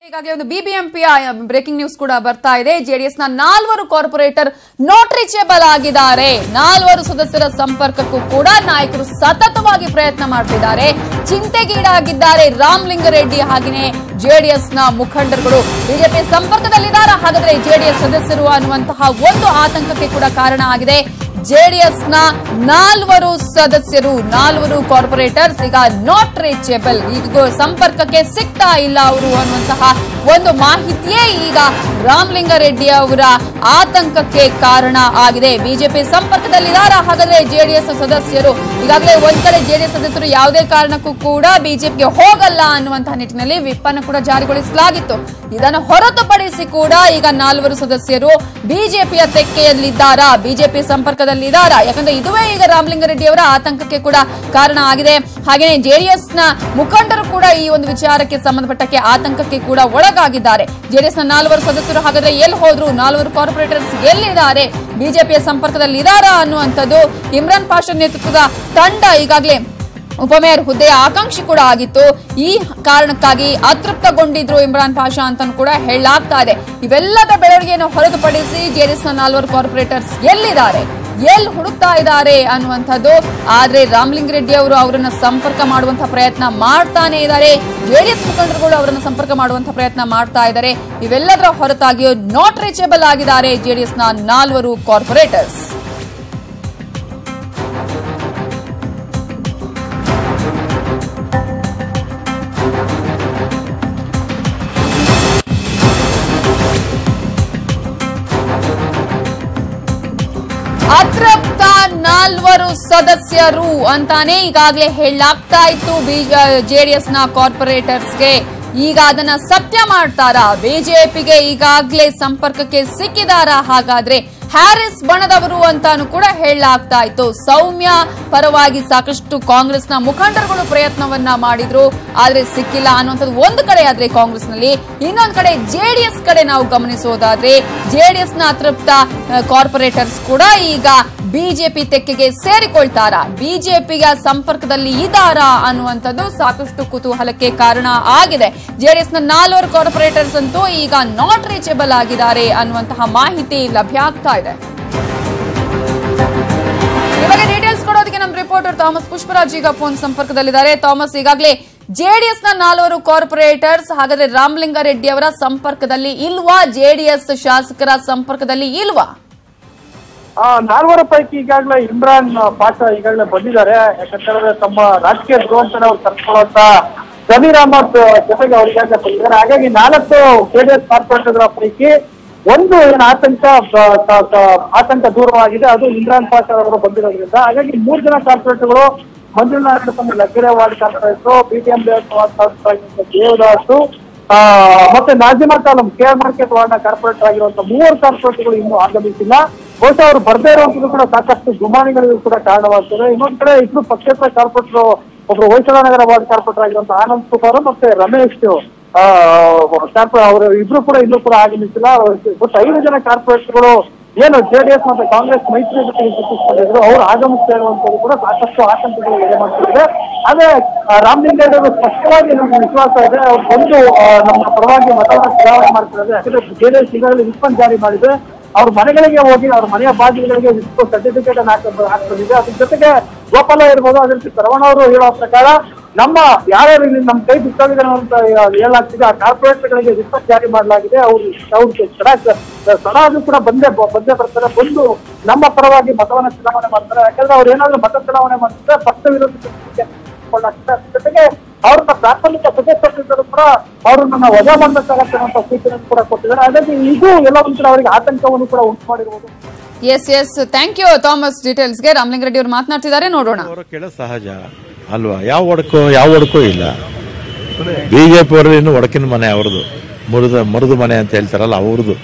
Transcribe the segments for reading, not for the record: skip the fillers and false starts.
ಈಗಾಗಲೇ ಒಂದು ಬಿಬಿಎಂಪಿಯ ಬ್ರೇಕಿಂಗ್ ನ್ಯೂಸ್ ಕೂಡ ಬರ್ತಾ ಇದೆ. ಜೆಡಿಎಸ್ ನ 4 ಕಾರ್ಪೊರೇಟರ್ ನಾಟ್ ರೀಚೇಬಲ್ ಆಗಿದ್ದಾರೆ. 4 ಸದಸ್ಯರ ಸಂಪರ್ಕಕ್ಕೂ ಕೂಡ ನಾಯಕರು ಸತತವಾಗಿ ಪ್ರಯತ್ನ ಮಾಡ್ತಿದ್ದಾರೆ. ಚಿಂತೆಗೀಡಾಗಿದ್ದಾರೆ ರಾಮಲಿಂಗಾರೆಡ್ಡಿ ಹಾಗೆಯೇ ಜೆಡಿಎಸ್ ನ ಮುಖಂಡರುಗಳು. ಬಿಜೆಪಿ ಸಂಪರ್ಕದಲ್ಲಿದ್ದಾರೆ, ಹಾಗಾದ್ರೆ ಜೆಡಿಎಸ್ ಸದಸ್ಯರು ಅನ್ನುವಂತಹ ಒಂದು ಆತಂಕಕ್ಕೆ ಕೂಡ ಕಾರಣ ಆಗಿದೆ. ಜೆಡಿಎಸ್ ನ 4 ಸದಸ್ಯರು 4 ಕಾರ್ಪೊರೇಟರ್ಸ್ ಈಗ ನಾಟ್ ರೀಚೇಬಲ್, ಈಗ ಸಂಪರ್ಕಕ್ಕೆ ಸಿಗ್ತಾ ಇಲ್ಲ ಅವರು ಅನ್ನುವಂತಹ ಒಂದು ಮಾಹಿತಿಯೇ ಈಗ ರಾಮಲಿಂಗಾರೆಡ್ಡಿ ಅವರ ಆತಂಕಕ್ಕೆ ಕಾರಣ ಆಗಿದೆ. ಬಿಜೆಪಿ ಸಂಪರ್ಕದಲ್ಲಿದ್ದಾರೆ, ಹಾಗಾದ್ರೆ ಜೆಡಿಎಸ್ ಸದಸ್ಯರು ಈಗಾಗಲೇ ಒಂದ್ ಕಡೆ ಜೆಡಿಎಸ್ ಸದಸ್ಯರು ಯಾವುದೇ ಕಾರಣಕ್ಕೂ ಕೂಡ ಬಿಜೆಪಿಗೆ ಹೋಗಲ್ಲ ಅನ್ನುವಂತಹ ನಿಟ್ಟಿನಲ್ಲಿ ವಿಪ್ ಅನ್ನು ಕೂಡ ಜಾರಿಗೊಳಿಸಲಾಗಿತ್ತು. ಇದನ್ನು ಹೊರತುಪಡಿಸಿ ಕೂಡ ಈಗ 4 ಸದಸ್ಯರು ಬಿಜೆಪಿಯ ತೆಕ್ಕೆಯಲ್ಲಿದ್ದಾರಾ, ಬಿಜೆಪಿ ಸಂಪರ್ಕದಲ್ಲಿದ್ದಾರಾ? ಯಾಕಂದ್ರೆ ಇದುವೇ ಈಗ ರಾಮಲಿಂಗಾರೆಡ್ಡಿ ಅವರ ಆತಂಕಕ್ಕೆ ಕೂಡ ಕಾರಣ ಆಗಿದೆ. ಹಾಗೆಯೇ ಜೆಡಿಎಸ್ ನ ಮುಖಂಡರು ಕೂಡ ಈ ಒಂದು ವಿಚಾರಕ್ಕೆ ಸಂಬಂಧಪಟ್ಟಕ್ಕೆ ಆತಂಕಕ್ಕೆ ಕೂಡ ಒಳಗಾಗಿದ್ದಾರೆ. ಜೆಡಿಎಸ್ ನ 4 ಸದಸ್ಯರು ಹಾಗಾದ್ರೆ ಎಲ್ಲಿ ಹೋದ್ರು, 4 ಕಾರ್ಪೊರೇಟರ್ಸ್ ಎಲ್ಲಿದ್ದಾರೆ, ಬಿಜೆಪಿಯ ಸಂಪರ್ಕದಲ್ಲಿ ಇದ್ದಾರಾ ಅನ್ನುವಂಥದ್ದು ಇಮ್ರಾನ್ ಪಾಷಾ ನೇತೃತ್ವದ ತಂಡ ಈಗಾಗಲೇ ಉಪಮೇಯರ್ ಹುದ್ದೆಯ ಆಕಾಂಕ್ಷಿ ಕೂಡ ಆಗಿತ್ತು. ಈ ಕಾರಣಕ್ಕಾಗಿ ಅತೃಪ್ತಗೊಂಡಿದ್ರು ಇಮ್ರಾನ್ ಪಾಷಾ ಅಂತ ಕೂಡ ಹೇಳಲಾಗ್ತಾ ಇದೆ. ಇವೆಲ್ಲದ ಬೆಳವಣಿಗೆಯನ್ನು ಹೊರತುಪಡಿಸಿ ಜೆಡಿಎಸ್ ನ 4 ಕಾರ್ಪೊರೇಟರ್ಸ್ ಎಲ್ಲಿದ್ದಾರೆ, ಎಲ್ಲಿ ಹುಡುಕ್ತಾ ಇದ್ದಾರೆ ಅನ್ನುವಂಥದ್ದು. ಆದ್ರೆ ರಾಮಲಿಂಗಾರೆಡ್ಡಿ ಅವರು ಅವರನ್ನ ಸಂಪರ್ಕ ಮಾಡುವಂತಹ ಪ್ರಯತ್ನ ಮಾಡ್ತಾನೆ ಇದ್ದಾರೆ. ಜೆಡಿಎಸ್ ಮುಖಂಡರುಗಳು ಅವರನ್ನ ಸಂಪರ್ಕ ಮಾಡುವಂತಹ ಪ್ರಯತ್ನ ಮಾಡ್ತಾ ಇದ್ದಾರೆ. ಇವೆಲ್ಲದರ ಹೊರತಾಗಿಯೂ ನಾಟ್ ರೀಚೇಬಲ್ ಆಗಿದ್ದಾರೆ ಜೆಡಿಎಸ್ ನ 4 ಕಾರ್ಪೊರೇಟರ್ಸ್. ಅತೃಪ್ತ 4 ಸದಸ್ಯರು ಅಂತಾನೆ ಈಗಾಗಲೇ ಹೇಳಲಾಗ್ತಾ ಇತ್ತು ಜೆಡಿಎಸ್ ನ ಕಾರ್ಪೊರೇಟರ್ಸ್ಗೆ. ಈಗ ಅದನ್ನ ಸತ್ಯ ಮಾಡ್ತಾರಾ? ಬಿಜೆಪಿಗೆ ಈಗಾಗಲೇ ಸಂಪರ್ಕಕ್ಕೆ ಸಿಕ್ಕಿದಾರಾ? ಹಾಗಾದ್ರೆ ಹ್ಯಾರಿಸ್ ಬಣದವರು ಅಂತಾನು ಕೂಡ ಹೇಳಲಾಗ್ತಾ ಇತ್ತು. ಸೌಮ್ಯ ಪರವಾಗಿ ಸಾಕಷ್ಟು ಕಾಂಗ್ರೆಸ್ನ ಮುಖಂಡರುಗಳು ಪ್ರಯತ್ನವನ್ನ ಮಾಡಿದ್ರು, ಆದ್ರೆ ಸಿಕ್ಕಿಲ್ಲ ಅನ್ನುವಂಥದ್ದು ಒಂದು ಕಡೆ. ಆದ್ರೆ ಕಾಂಗ್ರೆಸ್ನಲ್ಲಿ ಇನ್ನೊಂದು ಕಡೆ ಜೆಡಿಎಸ್ ಕಡೆ ನಾವು ಗಮನಿಸೋದಾದ್ರೆ ಜೆಡಿಎಸ್ ನ ಅತೃಪ್ತ ಕಾರ್ಪೊರೇಟರ್ಸ್ ಕೂಡ ಈಗ ಬಿಜೆಪಿ ತೆಕ್ಕೆಗೆ ಸೇರಿಕೊಳ್ತಾರಾ, ಬಿಜೆಪಿಯ ಸಂಪರ್ಕದಲ್ಲಿ ಇದ್ದಾರಾ ಅನ್ನುವಂಥದ್ದು ಸಾಕಷ್ಟು ಕುತೂಹಲಕ್ಕೆ ಕಾರಣ ಆಗಿದೆ. ಜೆಡಿಎಸ್ ನ 4 ಕಾರ್ಪೊರೇಟರ್ಸ್ ಅಂತೂ ಈಗ ನಾಟ್ ರೀಚೇಬಲ್ ಆಗಿದ್ದಾರೆ ಅನ್ನುವಂತಹ ಮಾಹಿತಿ ಲಭ್ಯ ಆಗ್ತಾ ಇದೆ. ಇವಾಗ ಡೀಟೇಲ್ಸ್ ಕೊಡೋದಕ್ಕೆ ನಮ್ಮ ರಿಪೋರ್ಟರ್ ಥಾಮಸ್ ಪುಷ್ಪರಾಜ್ ಈಗ ಫೋನ್ ಸಂಪರ್ಕದಲ್ಲಿದ್ದಾರೆ. ಥಾಮಸ್, ಈಗಾಗಲೇ ಜೆಡಿಎಸ್ ನ 4 ಕಾರ್ಪೊರೇಟರ್ಸ್ ಹಾಗಾದ್ರೆ ರಾಮಲಿಂಗಾರೆಡ್ಡಿ ಅವರ ಸಂಪರ್ಕದಲ್ಲಿ ಇಲ್ವಾ, ಜೆಡಿಎಸ್ ಶಾಸಕರ ಸಂಪರ್ಕದಲ್ಲಿ ಇಲ್ವಾ? 4 ಪೈಕಿ ಈಗಾಗಲೇ ಇಮ್ರಾನ್ ಪಾಷಾ ಈಗಾಗಲೇ ಬಂದಿದ್ದಾರೆ. ಯಾಕಂತಂದ್ರೆ ತಮ್ಮ ರಾಜಕೀಯ ಧ್ರುವಂತನ ಅವ್ರು ಕರ್ಕೊಳ್ಳುವಂತ ಜಮೀರ್ ಅಹಮದ್ ಜೊತೆಗೆ ಅವ್ರು ಈಗಾಗಲೇ ಬಂದಿದ್ದಾರೆ. ಹಾಗಾಗಿ 4 ಜೆಡಿಎಸ್ ಕಾರ್ಪೊರೇಟರ್ಗಳ ಪೈಕಿ ಒಂದು ಏನು ಆತಂಕ ದೂರವಾಗಿದೆ, ಅದು ಇಮ್ರಾನ್ ಪಾಷಾ ಅವರು ಬಂದಿರೋದ್ರಿಂದ. ಹಾಗಾಗಿ 3 ಜನ ಕಾರ್ಪೊರೇಟರ್ಗಳು Manjunath Laggere ward corporator, BTM Devadas ಮತ್ತೆ ನಾಜಿಮತ್ ಆಲಂ ಕೇರ್ ಮಾರ್ಕೆಟ್ ವಾರ್ಡ್ ಕಾರ್ಪೊರೇಟರ್ ಆಗಿರುವಂತಹ 3 ಕಾರ್ಪೊರೇಟರ್ಗಳು ಇನ್ನೂ ಆಗಮಿಸಿಲ್ಲ. ಬಹುಶಃ ಅವರು ಬರ್ದೇ ಇರುವಂತದ್ದು ಕೂಡ ಸಾಕಷ್ಟು ಗುಮಾನಿಗಳಿಗೂ ಕೂಡ ಕಾರಣವಾಗ್ತದೆ. ಇನ್ನೊಂದ್ ಕಡೆ ಇಬ್ರು ಪಕ್ಷೇತರ ಕಾರ್ಪೊರೇಟರ್, ಒಬ್ರು ಹೊಯ್ಸಳ ನಗರ ವಾರ್ಡ್ ಕಾರ್ಪೊರೇಟರ್ ಆಗಿರುವಂತಹ ಆನಂದ್ ಕುಮಾರ್ ಮತ್ತೆ ರಮೇಶ್ ಅವರು ಇಬ್ರು ಕೂಡ ಇನ್ನೂ ಕೂಡ ಆಗಮಿಸಿಲ್ಲ. ಒಟ್ಟು 5 ಜನ ಕಾರ್ಪೊರೇಟರ್ಗಳು ಏನು ಜೆಡಿಎಸ್ ಮತ್ತೆ ಕಾಂಗ್ರೆಸ್ ಮೈತ್ರಿ ಜೊತೆಗೆ ಗುರುತಿಸಿಕೊಂಡಿದ್ರು, ಅವರು ಆಗಮಿಸ್ತಾ ಇರುವಂತದ್ದು ಕೂಡ ಸಾಕಷ್ಟು ಆತಂಕಗಳು ಎಡೆ ಮಾಡ್ತಿದೆ. ಆದ್ರೆ ರಾಮಲಿಂಗಾರೆಡ್ಡಿ ಅವರು ಸ್ಪಷ್ಟವಾಗಿ ನಮ್ಗೆ ವಿಶ್ವಾಸ ಇದೆ, ಅವ್ರು ಬಂದು ನಮ್ಮ ಪರವಾಗಿ ಮತವನ್ನು ಚಲಾವಣೆ ಮಾಡ್ತಿದ್ದಾರೆ. ಯಾಕಂದ್ರೆ ಜೆಡಿಎಸ್ ಈಗಾಗಲೇ ವಿಪ್ ಜಾರಿ ಮಾಡಿದೆ. ಅವ್ರ ಮನೆಗಳಿಗೆ ಹೋಗಿ ಅವ್ರ ಮನೆಯ ಬಾಗಿಲುಗಳಿಗೆ ಸರ್ಟಿಫಿಕೇಟ್ ಅನ್ನು ಹಾಕ್ತಂದಿದೆ. ಅದ್ರ ಜೊತೆಗೆ ಗೋಪಾಲ ಇರ್ಬೋದು, ಅದೇ ರೀತಿ ಶರವಣ ಅವರು ಹೇಳುವ ಪ್ರಕಾರ ನಮ್ಮ ಯಾರ್ಯಾರು ಇಲ್ಲಿ ನಮ್ಮ ಕೈ ಬಿಟ್ಟೋಗಿದ್ದಾರೆ ಅಂತ ಹೇಳಲಾಗ್ತಿದೆ, ಆ ಕಾರ್ಪೊರೇಟರ್ಗಳಿಗೆ ವಿಪ್ ಜಾರಿ ಮಾಡಲಾಗಿದೆ. ಅವ್ರು ಸಡಾದ್ರು ಕೂಡ ಬಂದೇ ಬರ್ತಾರೆ, ಬಂದು ನಮ್ಮ ಪರವಾಗಿ ಮತವನ್ನ ಚಲಾವಣೆ ಮಾಡ್ತಾರೆ. ಯಾಕಂದ್ರೆ ಅವ್ರು ಏನಾದ್ರು ಮತ ಚಲಾವಣೆ ಮಾಡ್ತಿದ್ರೆ ಪಕ್ಷ ವಿರೋಧಿ ಜೊತೆಗೆ ಅವ್ರನ್ನ ಪ್ರಾಥಮಿಕ ಸದಸ್ಯರು ಕೂಡ ಅವ್ರನ್ನ ವಜಾ ಮಾಡಬೇಕಾಗತ್ತೆ ಅಂತ ಸೂಚನೆ ಕೂಡ ಕೊಟ್ಟಿದ್ದಾರೆ. ಹಾಗಾಗಿ ಇದು ಎಲ್ಲ ಒಂದ್ ಕಡೆ ಅವರಿಗೆ ಆತಂಕವನ್ನು ಕೂಡ ಉಂಟು ಮಾಡಿರುವುದು. Yes thank you Thomas. ಡೀಟೇಲ್ಸ್ಗೆ ರಾಮಲಿಂಗಾರೆಡ್ಡಿ ಅವರು ಮಾತನಾಡ್ತಿದ್ದಾರೆ, ನೋಡೋಣ. ಕೇಳ ಸಹಜ ಅಲ್ವಾ, ಯಾವ ಒಡಕೋ ಇಲ್ಲ. ಬಿಜೆಪಿ ಅವರು ಇನ್ನು ಒಡಕಿನ ಮನೆ ಅವ್ರದ್ದು, ಮರುದು ಮನೆ ಅಂತ ಹೇಳ್ತಾರಲ್ಲ ಅವ್ರದ್ದು.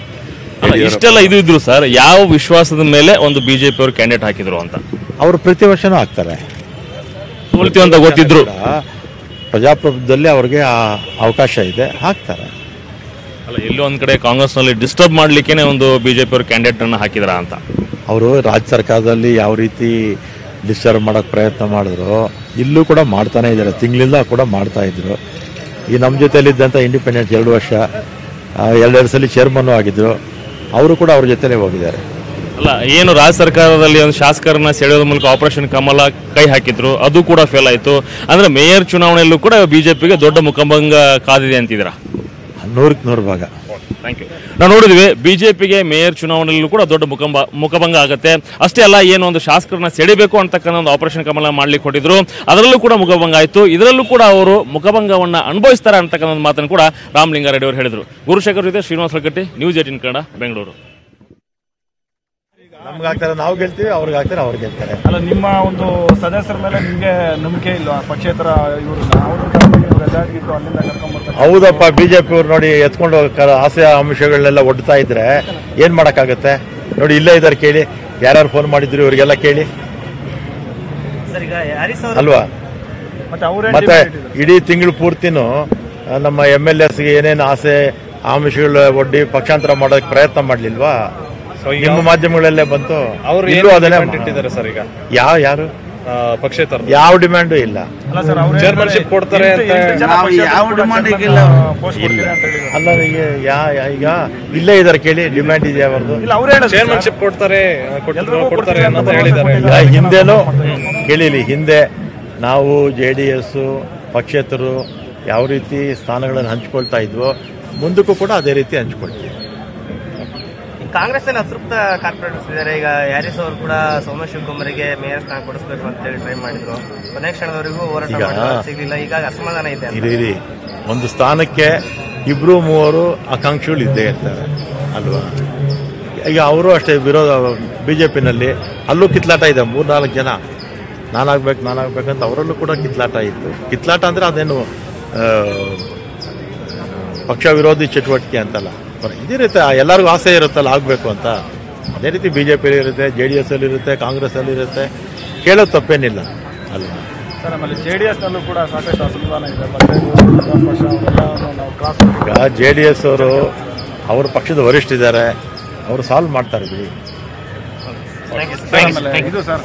ಇಷ್ಟೆಲ್ಲ ಇದ್ರು ಸರ್, ಯಾವ ವಿಶ್ವಾಸದ ಮೇಲೆ ಒಂದು ಬಿಜೆಪಿ ಅವರು ಕ್ಯಾಂಡಿಡೇಟ್ ಹಾಕಿದ್ರು ಅಂತ? ಅವರು ಪ್ರತಿ ವರ್ಷನೂ ಹಾಕ್ತಾರೆ, ಸೋಲ್ತೀವಿ ಅಂತ ಗೊತ್ತಿದ್ರು. ಪ್ರಜಾಪ್ರಭುತ್ವದಲ್ಲಿ ಅವ್ರಿಗೆ ಅವಕಾಶ ಇದೆ, ಹಾಕ್ತಾರೆ. ಅಲ್ಲ, ಎಲ್ಲೋ ಒಂದ್ ಕಡೆ ಕಾಂಗ್ರೆಸ್ ನಲ್ಲಿ ಡಿಸ್ಟರ್ಬ್ ಮಾಡ್ಲಿಕ್ಕೆ ಒಂದು ಬಿಜೆಪಿ ಅವರು ಕ್ಯಾಂಡಿಡೇಟ್ ಅನ್ನ ಹಾಕಿದ್ರ ಅಂತ. ಅವರು ರಾಜ್ಯ ಸರ್ಕಾರದಲ್ಲಿ ಯಾವ ರೀತಿ ಡಿಸ್ಟರ್ಬ್ ಮಾಡಕ್ ಪ್ರಯತ್ನ ಮಾಡಿದ್ರು, ಇಲ್ಲೂ ಕೂಡ ಮಾಡ್ತಾನೆ ಇದ್ದಾರೆ. ತಿಂಗಳಿಂದ ಕೂಡ ಮಾಡ್ತಾ ಇದ್ರು. ಈ ನಮ್ಮ ಜೊತೆಯಲ್ಲಿದ್ದಂಥ ಇಂಡಿಪೆಂಡೆಂಟ್ 2 ವರ್ಷ 2 ಸಲ ಚೇರ್ಮನ್ನು ಆಗಿದ್ರು, ಅವರು ಕೂಡ ಅವ್ರ ಜೊತೆಲೇ ಹೋಗಿದ್ದಾರೆ. ಅಲ್ಲ, ಏನು ರಾಜ್ಯ ಸರ್ಕಾರದಲ್ಲಿ ಒಂದು ಶಾಸಕರನ್ನ ಸೆಳೆಯೋದ್ರ ಮೂಲಕ ಆಪರೇಷನ್ ಕಮಲ ಕೈ ಹಾಕಿದ್ರು, ಅದು ಕೂಡ ಫೇಲ್ ಆಯಿತು. ಅಂದರೆ ಮೇಯರ್ ಚುನಾವಣೆಯಲ್ಲೂ ಕೂಡ ಬಿಜೆಪಿಗೆ ದೊಡ್ಡ ಮುಖಭಂಗ ಕಾದಿದೆ ಅಂತಿದ್ದೀರಾ? 100ಕ್ಕೆ 100 ಭಾಗ. Thank you. ನಾವು ನೋಡಿದ್ವಿ ಬಿಜೆಪಿಗೆ ಮೇಯರ್ ಚುನಾವಣೆಯಲ್ಲೂ ಕೂಡ ದೊಡ್ಡ ಮುಖಭಂಗ ಆಗುತ್ತೆ. ಅಷ್ಟೇ ಅಲ್ಲ, ಏನು ಒಂದು ಶಾಸಕರನ್ನ ಸೆಳಿಬೇಕು ಅಂತಕ್ಕಂಥ ಒಂದು ಆಪರೇಷನ್ ಕಮಲ ಮಾಡ್ಲಿಕ್ಕೆ ಕೊಟ್ಟಿದ್ರು, ಅದರಲ್ಲೂ ಕೂಡ ಮುಖಭಂಗ ಆಯಿತು. ಇದರಲ್ಲೂ ಕೂಡ ಅವರು ಮುಖಭಂಗವನ್ನ ಅನುಭವಿಸ್ತಾರೆ ಅಂತಕ್ಕಂಥ ಒಂದು ಮಾತನ್ನು ಕೂಡ ರಾಮಲಿಂಗಾರೆಡ್ಡಿ ಅವರು ಹೇಳಿದರು. ಗುರುಶೇಖರ್ ಜೊತೆ ಶ್ರೀನಿವಾಸ ಹಳಕಟ್ಟಿ, ನ್ಯೂಸ್ 18 ಕನ್ನಡ, ಬೆಂಗಳೂರು. ನಮ್ಗೆ ಆಗ್ತಾರೆ, ನಾವು ಗೆಲ್ತೀವಿ, ಅವ್ರಿಗೆ ಆಗ್ತಾರೆ, ಅವ್ರು ಗೆಲ್ತಾರೆ. ಅಲ್ಲ, ನಿಮ್ಮ ಒಂದು ಸದಸ್ಯರ ಮೇಲೆ ನಿಮಗೆ ನಂಬಿಕೆ ಇಲ್ವಾ? ಪಕ್ಷೇತರ ಇವರು ಅಲ್ಲಿಂದ ಕರ್ಕೊಂಡ್ಬರ್ತಾರೆ. ಹೌದಪ್ಪ, ಬಿಜೆಪಿ ಅವ್ರು ನೋಡಿ ಎತ್ಕೊಂಡು ಆಸೆ ಅಂಶಗಳನ್ನೆಲ್ಲ ಒಡ್ತಾ ಇದ್ರೆ ಏನ್ ಮಾಡಕ್ಕಾಗತ್ತೆ? ನೋಡಿ, ಇಲ್ಲೇ ಇದ್ದಾರೆ, ಕೇಳಿ, ಯಾರ್ಯಾರು ಫೋನ್ ಮಾಡಿದ್ರು ಇವರಿಗೆಲ್ಲ ಕೇಳಿ ಅಲ್ವಾ? ಮತ್ತೆ ಇಡೀ ತಿಂಗಳು ಪೂರ್ತಿನೂ ನಮ್ಮ MLAಸ್ಗೆ ಏನೇನು ಆಸೆ ಆಮಿಷಗಳು ಒಡ್ಡಿ ಪಕ್ಷಾಂತರ ಮಾಡೋಕೆ ಪ್ರಯತ್ನ ಮಾಡ್ಲಿಲ್ವಾ? ನಿಮ್ಮ ಮಾಧ್ಯಮಗಳಲ್ಲೇ ಬಂತು. ಇಲ್ಲೂ ಅದನ್ನೇ ಇಟ್ಟಿದ್ದಾರೆ ಸರ್. ಈಗ ಯಾರು ಪಕ್ಷೇತರ ಯಾವ ಡಿಮ್ಯಾಂಡು ಇಲ್ಲ. ಚೇರ್ಮನ್ಶಿಪ್ ಕೊಡ್ತಾರೆ ಯಾವ ಡಿಮಾಂಡ್ ಅಲ್ಲ, ಈಗ ಇಲ್ಲೇ ಇದಾರೆ, ಕೇಳಿ, ಡಿಮ್ಯಾಂಡ್ ಇದೆಯಾ ಅವ್ರದ್ದು? ಚೇರ್ಮನ್ಶಿಪ್ ಕೊಡ್ತಾರೆ ಅಂತ ಹೇಳಿದ್ದಾರೆ. ಹಿಂದೆನೂ ಕೇಳಿಲಿ, ಹಿಂದೆ ನಾವು JDS ಪಕ್ಷೇತರು ಯಾವ ರೀತಿ ಸ್ಥಾನಗಳನ್ನು ಹಂಚ್ಕೊಳ್ತಾ ಇದ್ವೋ ಮುಂದಕ್ಕೂ ಕೂಡ ಅದೇ ರೀತಿ ಹಂಚ್ಕೊಳ್ತೀವಿ. ಕಾಂಗ್ರೆಸ್ ನಲ್ಲಿ ಅತೃಪ್ತ ಕಾರ್ಪೊರೇಟರ್ಸ್ ಇದ್ದಾರೆ. ಈಗ ಹ್ಯಾರಿಸ್ ಅವರು ಕೂಡ ಸೋಮೇಶ್ ಶಿವಕುಮಾರಿಗೆ ಮೇಯರ್ ಸ್ಥಾನ ಕೊಡಿಸಬೇಕು ಅಂತ ಹೇಳಿ ಟ್ರೈ ಮಾಡಿದ್ರು. ಕೊನೆ ಕ್ಷಣದವರೆಗೂ ಹೋರಾಟ ಸಿಗಲಿಲ್ಲ. ಈಗ ಅಸಮಾಧಾನ ಇದೆ. ಇರಿ, ಒಂದು ಸ್ಥಾನಕ್ಕೆ 2-3 ಆಕಾಂಕ್ಷಿಗಳು ಇದ್ದೇ ಇರ್ತಾರೆ ಅಲ್ವಾ? ಈಗ ಅವರು ಅಷ್ಟೇ ವಿರೋಧ ಬಿಜೆಪಿನಲ್ಲಿ ಅಲ್ಲೂ ಕಿತ್ಲಾಟ ಇದೆ. 3-4 ಜನ ನಾನಾಗ್ಬೇಕಂತ ಅವರಲ್ಲೂ ಕೂಡ ಕಿತ್ಲಾಟ ಇತ್ತು. ಕಿತ್ಲಾಟ ಅಂದ್ರೆ ಅದೇನು ಪಕ್ಷ ವಿರೋಧಿ ಚಟುವಟಿಕೆ ಅಂತಲ್ಲ, ಇದಿರುತ್ತೆ, ಎಲ್ಲರಿಗೂ ಆಸೆ ಇರುತ್ತಲ್ಲ ಆಗಬೇಕು ಅಂತ. ಅದೇ ರೀತಿ ಬಿಜೆಪಿಯಲ್ಲಿ ಇರುತ್ತೆ, JDS ಅಲ್ಲಿ ಇರುತ್ತೆ, ಕಾಂಗ್ರೆಸ್ ಅಲ್ಲಿ ಇರುತ್ತೆ. ಕೇಳೋದು ತಪ್ಪೇನಿಲ್ಲ ಅಲ್ವಾ? ಸರ್, ಆಮೇಲೆ JDS ನಲ್ಲೂ ಕೂಡ ಸಾಕಷ್ಟು ಅಸಮಾಧಾನ ಇದೆ. ಈಗ JDS ಅವರು ಅವ್ರ ಪಕ್ಷದ ವರಿಷ್ಠಿದ್ದಾರೆ, ಅವರು ಸಾಲ್ವ್ ಮಾಡ್ತಾರೆ ಬಿಡಿ. ಇದು ಸರ್